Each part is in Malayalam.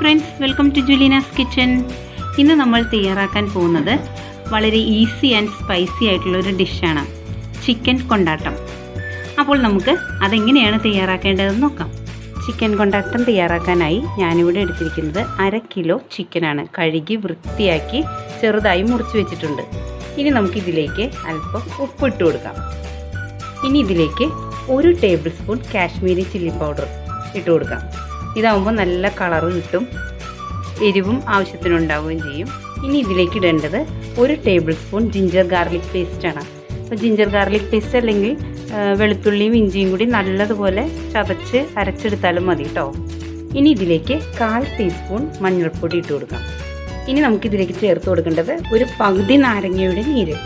Friends, welcome to Julina's kitchen. ഇന്ന് നമ്മൾ തയ്യാറാക്കാൻ പോകുന്നത് വളരെ ഈസി ആൻഡ് സ്പൈസി ആയിട്ടുള്ളൊരു ഡിഷാണ്, ചിക്കൻ കൊണ്ടാട്ടം. അപ്പോൾ നമുക്ക് അതെങ്ങനെയാണ് തയ്യാറാക്കേണ്ടതെന്ന് നോക്കാം. ചിക്കൻ കൊണ്ടാട്ടം തയ്യാറാക്കാനായി ഞാനിവിടെ എടുത്തിരിക്കുന്നത് 1/2 കിലോ ചിക്കനാണ്. കഴുകി വൃത്തിയാക്കി ചെറുതായി മുറിച്ച് വെച്ചിട്ടുണ്ട്. ഇനി നമുക്കിതിലേക്ക് അല്പം ഉപ്പിട്ട് കൊടുക്കാം. ഇനി ഇതിലേക്ക് 1 table spoon Kashmiri chilli powder ഇട്ട് കൊടുക്കാം. ഇതാവുമ്പോൾ നല്ല കളറ് കിട്ടും, എരിവും ആവശ്യത്തിനുണ്ടാവുകയും ചെയ്യും. ഇനി ഇതിലേക്ക് ഇടേണ്ടത് 1 ടേബിൾ സ്പൂൺ ജിഞ്ചർ ഗാർലിക് പേസ്റ്റാണ്. അപ്പോൾ ജിഞ്ചർ ഗാർലിക് പേസ്റ്റ് അല്ലെങ്കിൽ വെളുത്തുള്ളിയും ഇഞ്ചിയും കൂടി നല്ലതുപോലെ ചതച്ച് അരച്ചെടുത്താലും മതി കേട്ടോ. ഇനി ഇതിലേക്ക് 1/4 ടീസ്പൂൺ മഞ്ഞൾപ്പൊടി ഇട്ട് കൊടുക്കാം. ഇനി നമുക്കിതിലേക്ക് ചേർത്ത് കൊടുക്കേണ്ടത് ഒരു പകുതി നാരങ്ങയുടെ നീര്.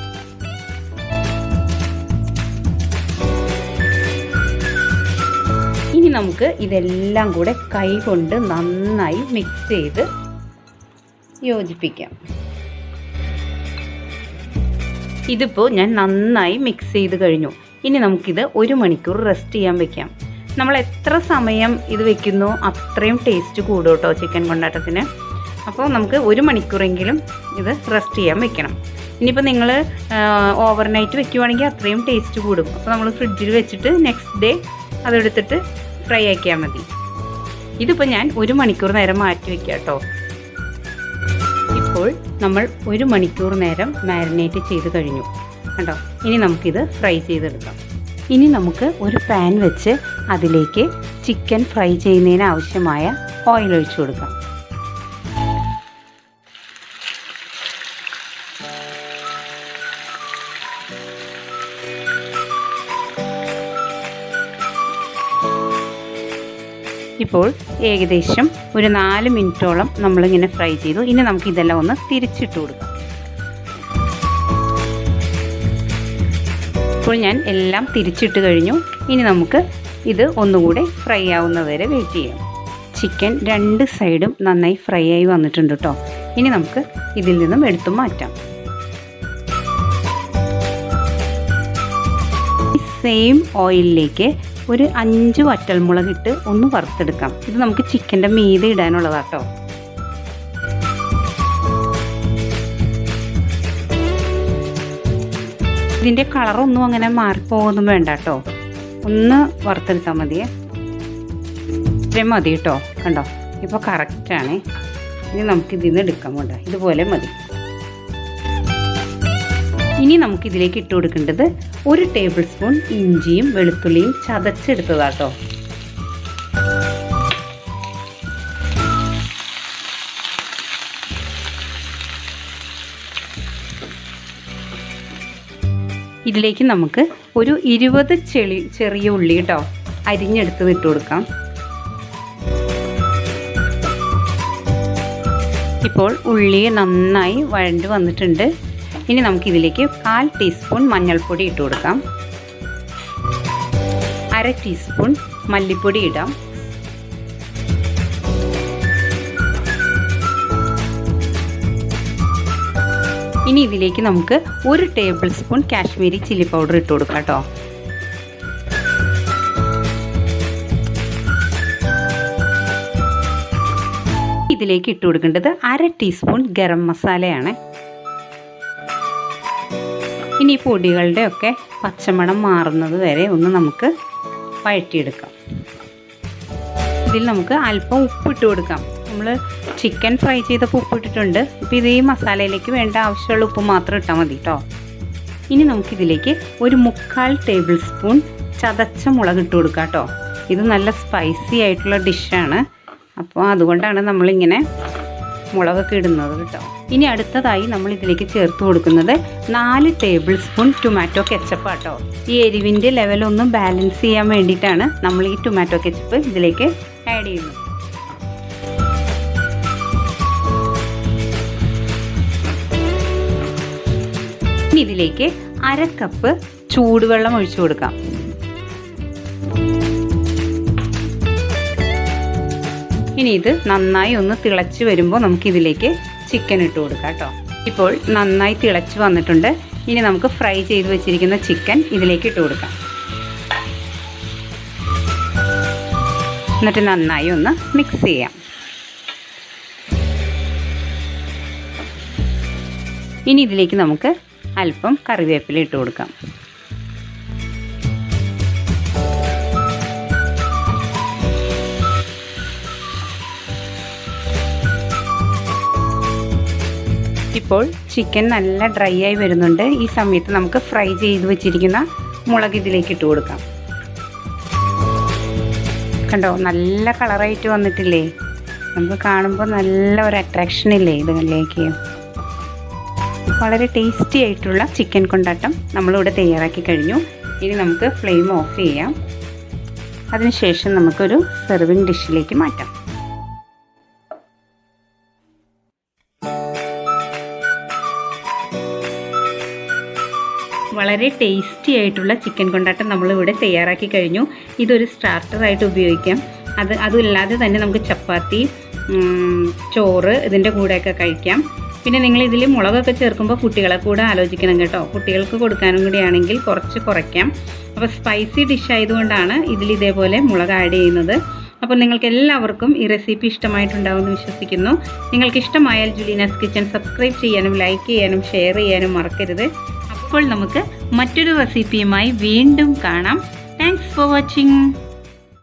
ഇനി നമുക്ക് ഇതെല്ലാം കൂടെ കൈ കൊണ്ട് നന്നായി മിക്സ് ചെയ്ത് യോജിപ്പിക്കാം. ഇതിപ്പോൾ ഞാൻ നന്നായി മിക്സ് ചെയ്ത് കഴിഞ്ഞു. ഇനി നമുക്കിത് 1 മണിക്കൂർ റെസ്റ്റ് ചെയ്യാൻ വെക്കാം. നമ്മൾ എത്ര സമയം ഇത് വെക്കുന്നോ അത്രയും ടേസ്റ്റ് കൂടും കേട്ടോ ചിക്കൻ കൊണ്ടാട്ടത്തിന്. അപ്പോൾ നമുക്ക് 1 മണിക്കൂറെങ്കിലും ഇത് റെസ്റ്റ് ചെയ്യാൻ വെക്കണം. ഇനിയിപ്പോൾ നിങ്ങൾ ഓവർനൈറ്റ് വെക്കുവാണെങ്കിൽ അത്രയും ടേസ്റ്റ് കൂടും. അപ്പോൾ നമ്മൾ ഫ്രിഡ്ജിൽ വെച്ചിട്ട് നെക്സ്റ്റ് ഡേ അതെടുത്തിട്ട് ഫ്രൈ ആക്കിയാൽ മതി. ഇതിപ്പോൾ ഞാൻ 1 മണിക്കൂർ നേരം മാറ്റി വയ്ക്കാം കേട്ടോ. ഇപ്പോൾ നമ്മൾ 1 മണിക്കൂർ നേരം മാരിനേറ്റ് ചെയ്ത് കഴിഞ്ഞു കേട്ടോ. ഇനി നമുക്കിത് ഫ്രൈ ചെയ്തെടുക്കാം. ഇനി നമുക്ക് ഒരു പാൻ വെച്ച് അതിലേക്ക് ചിക്കൻ ഫ്രൈ ചെയ്യുന്നതിന് ആവശ്യമായ ഓയിൽ ഒഴിച്ചു കൊടുക്കാം. ഇപ്പോൾ ഏകദേശം ഒരു 4 മിനിറ്റോളം നമ്മളിങ്ങനെ ഫ്രൈ ചെയ്തു. ഇനി നമുക്കിതെല്ലാം ഒന്ന് തിരിച്ചിട്ട് കൊടുക്കാം. ഇപ്പോൾ ഞാൻ എല്ലാം തിരിച്ചിട്ട് കഴിഞ്ഞു. ഇനി നമുക്ക് ഇത് ഒന്നുകൂടെ ഫ്രൈ ആവുന്നവരെ വെയിറ്റ് ചെയ്യാം. ചിക്കൻ 2 സൈഡും നന്നായി ഫ്രൈ ആയി വന്നിട്ടുണ്ട് കേട്ടോ. ഇനി നമുക്ക് ഇതിൽ നിന്നും എടുത്തു മാറ്റാം. ഈ സെയിം ഓയിലിലേക്ക് ഒരു 5 വറ്റൽമുളക് ഇട്ട് ഒന്ന് വറുത്തെടുക്കാം. ഇത് നമുക്ക് ചിക്കൻ്റെ മീതെ ഇടാനുള്ളതാട്ടോ. ഇതിൻ്റെ കളറൊന്നും അങ്ങനെ മാറിപ്പോകൊന്നും വേണ്ട കേട്ടോ. ഒന്ന് വറുത്തെടുത്താൽ മതിയേ. ഇത്രയും മതി കേട്ടോ. കണ്ടോ, ഇപ്പോൾ കറക്റ്റാണ്. ഇനി നമുക്കിതിൽ നിന്ന് എടുക്കാം. കേട്ടോ, ഇതുപോലെ മതി. ഇനി നമുക്കിതിലേക്ക് ഇട്ട് കൊടുക്കേണ്ടത് 1 ടേബിൾ സ്പൂൺ ഇഞ്ചിയും വെളുത്തുള്ളിയും ചതച്ചെടുത്തതാട്ടോ. ഇതിലേക്ക് നമുക്ക് ഒരു 20 ചെറിയ ഉള്ളി കേട്ടോ അരിഞ്ഞെടുത്ത് ഇട്ട് കൊടുക്കാം. ഇപ്പോൾ ഉള്ളി നന്നായി വഴണ്ട് വന്നിട്ടുണ്ട്. ഇനി നമുക്കിതിലേക്ക് 1/4 ടീസ്പൂൺ മഞ്ഞൾപ്പൊടി ഇട്ട് കൊടുക്കാം. 1/2 ടീസ്പൂൺ മല്ലിപ്പൊടി ഇടാം. ഇനി ഇതിലേക്ക് നമുക്ക് 1 table spoon Kashmiri chilli powder ഇട്ട് കൊടുക്കാം കേട്ടോ. ഇതിലേക്ക് ഇട്ട് കൊടുക്കേണ്ടത് 1/2 ടീസ്പൂൺ ഗരം മസാലയാണ്. ഇനി ഈ പൊടികളുടെ ഒക്കെ പച്ചമണം മാറുന്നത് വരെ ഒന്ന് നമുക്ക് വഴറ്റിയെടുക്കാം. ഇതിൽ നമുക്ക് അല്പം ഉപ്പിട്ട് കൊടുക്കാം. നമ്മൾ ചിക്കൻ ഫ്രൈ ചെയ്തപ്പോൾ ഉപ്പിട്ടിട്ടുണ്ട്. ഇപ്പോൾ ഇത് ഈ മസാലയിലേക്ക് വേണ്ട ആവശ്യമുള്ള ഉപ്പ് മാത്രം ഇട്ടാൽ മതി കേട്ടോ. ഇനി നമുക്കിതിലേക്ക് ഒരു 3/4 ടേബിൾ സ്പൂൺ ചതച്ച മുളക് ഇട്ട് കൊടുക്കാം കേട്ടോ. ഇത് നല്ല സ്പൈസി ആയിട്ടുള്ള ഡിഷാണ്. അപ്പോൾ അതുകൊണ്ടാണ് നമ്മളിങ്ങനെ മുളകൊക്കെ ഇടുന്നത് കേട്ടോ. ഇനി അടുത്തതായി നമ്മൾ ഇതിലേക്ക് ചേർത്ത് കൊടുക്കുന്നത് 4 ടേബിൾ സ്പൂൺ ടൊമാറ്റോ കെച്ചപ്പ് കേട്ടോ. ഈ എരിവിൻ്റെ ലെവലൊന്ന് ബാലൻസ് ചെയ്യാൻ വേണ്ടിയിട്ടാണ് നമ്മൾ ഈ ടൊമാറ്റോ കെച്ചപ്പ് ഇതിലേക്ക് ആഡ് ചെയ്യുന്നത്. ഇനി ഇതിലേക്ക് 1/2 കപ്പ് ചൂടുവെള്ളം ഒഴിച്ചു കൊടുക്കാം. ഇനി ഇത് നന്നായി ഒന്ന് തിളച്ച് വരുമ്പോൾ നമുക്കിതിലേക്ക് ചിക്കൻ ഇട്ട് കൊടുക്കാം കേട്ടോ. ഇപ്പോൾ നന്നായി തിളച്ച് വന്നിട്ടുണ്ട്. ഇനി നമുക്ക് ഫ്രൈ ചെയ്ത് വെച്ചിരിക്കുന്ന ചിക്കൻ ഇതിലേക്ക് ഇട്ട് കൊടുക്കാം. എന്നിട്ട് നന്നായി ഒന്ന് മിക്സ് ചെയ്യാം. ഇനി ഇതിലേക്ക് നമുക്ക് അല്പം കറിവേപ്പില ഇട്ട് കൊടുക്കാം. ഇപ്പോൾ ചിക്കൻ നല്ല ഡ്രൈ ആയി വരുന്നുണ്ട്. ഈ സമയത്ത് നമുക്ക് ഫ്രൈ ചെയ്ത് വെച്ചിരിക്കുന്ന മുളക് ഇതിലേക്ക് ഇട്ട് കൊടുക്കാം. കണ്ടോ, നല്ല കളറായിട്ട് വന്നിട്ടില്ലേ? നമുക്ക് കാണുമ്പോൾ നല്ല ഒരു അട്രാക്ഷൻ ഇല്ലേ ഇതിലേക്ക്. വളരെ ടേസ്റ്റി ആയിട്ടുള്ള ചിക്കൻ കൊണ്ടാട്ടം നമ്മളിവിടെ തയ്യാറാക്കി കഴിഞ്ഞു. ഇനി നമുക്ക് ഫ്ലെയിം ഓഫ് ചെയ്യാം. അതിനുശേഷം നമുക്കൊരു സെർവിങ് ഡിഷിലേക്ക് മാറ്റാം. വളരെ ടേസ്റ്റി ആയിട്ടുള്ള ചിക്കൻ കൊണ്ടാട്ടം നമ്മളിവിടെ തയ്യാറാക്കി കഴിഞ്ഞു. ഇതൊരു സ്റ്റാർട്ടറായിട്ട് ഉപയോഗിക്കാം. അതുമില്ലാതെ തന്നെ നമുക്ക് ചപ്പാത്തി, ചോറ് ഇതിൻ്റെ കൂടെയൊക്കെ കഴിക്കാം. പിന്നെ നിങ്ങൾ ഇതിൽ മുളകൊക്കെ ചേർക്കുമ്പോൾ കുട്ടികളെ കൂടെ ആലോചിക്കണം കേട്ടോ. കുട്ടികൾക്ക് കൊടുക്കാനും കൂടി ആണെങ്കിൽ കുറച്ച് കുറയ്ക്കാം. അപ്പോൾ സ്പൈസി ഡിഷ് ആയതുകൊണ്ടാണ് ഇതിൽ ഇതേപോലെ മുളക് ആഡ് ചെയ്യുന്നത്. അപ്പോൾ നിങ്ങൾക്ക് എല്ലാവർക്കും ഈ റെസിപ്പി ഇഷ്ടമായിട്ടുണ്ടാവുമെന്ന് വിശ്വസിക്കുന്നു. നിങ്ങൾക്ക് ഇഷ്ടമായാൽ ജുലീനാസ് കിച്ചൺ സബ്സ്ക്രൈബ് ചെയ്യാനും ലൈക്ക് ചെയ്യാനും ഷെയർ ചെയ്യാനും മറക്കരുത്. അപ്പോൾ നമുക്ക് മറ്റൊരു റെസിപ്പിയുമായി വീണ്ടും കാണാം. Thanks for watching.